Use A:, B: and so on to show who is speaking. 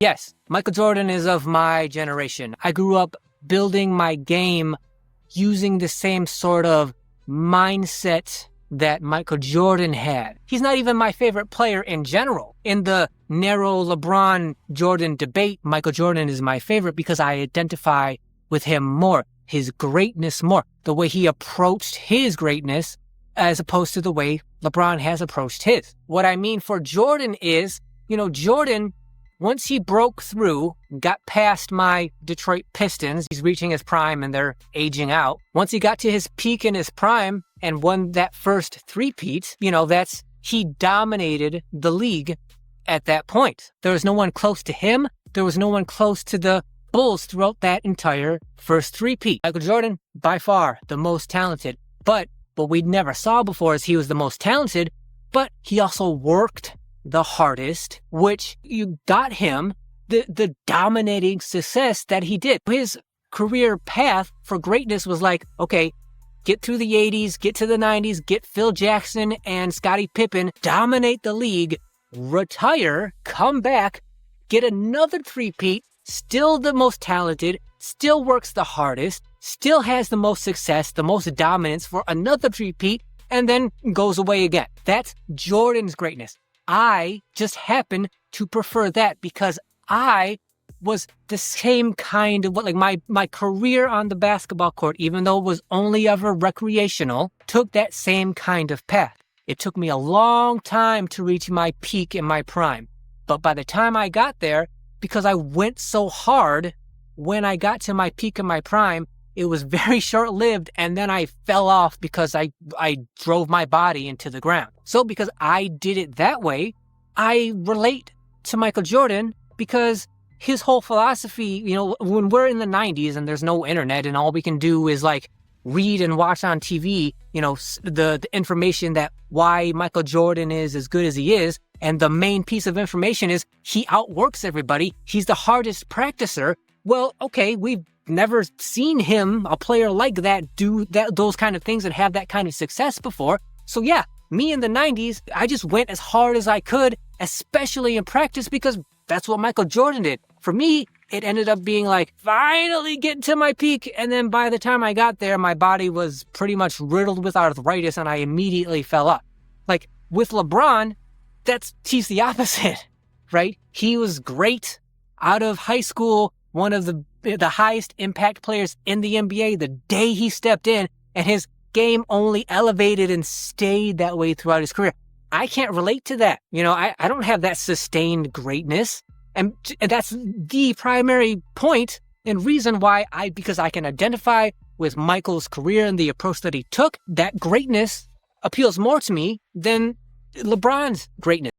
A: Yes, Michael Jordan is of my generation. I grew up building my game using the same sort of mindset that Michael Jordan had. He's not even my favorite player in general. In the narrow LeBron-Jordan debate, Michael Jordan is my favorite because I identify with him more, his greatness more, the way he approached his greatness as opposed to the way LeBron has approached his. What I mean for Jordan is, Jordan, once he broke through, got past my Detroit Pistons, he's reaching his prime and they're aging out. Once he got to his peak in his prime and won that first three-peat, he dominated the league at that point. There was no one close to him. There was no one close to the Bulls throughout that entire first three-peat. Michael Jordan, by far, the most talented. But what we never saw before is he was the most talented, but he also worked the hardest, which you got him the dominating success that he did. His career path for greatness was like, okay, get through the 80s, get to the 90s, get Phil Jackson and Scottie Pippen, dominate the league, retire, come back, get another three-peat, still the most talented, still works the hardest, still has the most success, the most dominance for another three-peat, and then goes away again. That's Jordan's greatness. I just happen to prefer that because I was the same kind of, my career on the basketball court, even though it was only ever recreational, took that same kind of path. It took me a long time to reach my peak in my prime. But by the time I got there, because I went so hard when I got to my peak in my prime, it was very short-lived, and then I fell off because I drove my body into the ground. So because I did it that way, I relate to Michael Jordan because his whole philosophy, when we're in the 90s and there's no internet and all we can do is read and watch on TV, the information that why Michael Jordan is as good as he is, and the main piece of information is he outworks everybody. He's the hardest practicer. Well, okay, we've never seen him, a player like that, do those kind of things and have that kind of success before. So yeah, me in the 90s, I just went as hard as I could, especially in practice, because that's what Michael Jordan did. For me, it ended up being finally getting to my peak, and then by the time I got there, my body was pretty much riddled with arthritis, and I immediately fell off. With LeBron, he's the opposite, right? He was great out of high school, one of the highest impact players in the NBA the day he stepped in, and his game only elevated and stayed that way throughout his career. I can't relate to that. I don't have that sustained greatness. And that's the primary point and reason why because I can identify with Michael's career and the approach that he took. That greatness appeals more to me than LeBron's greatness.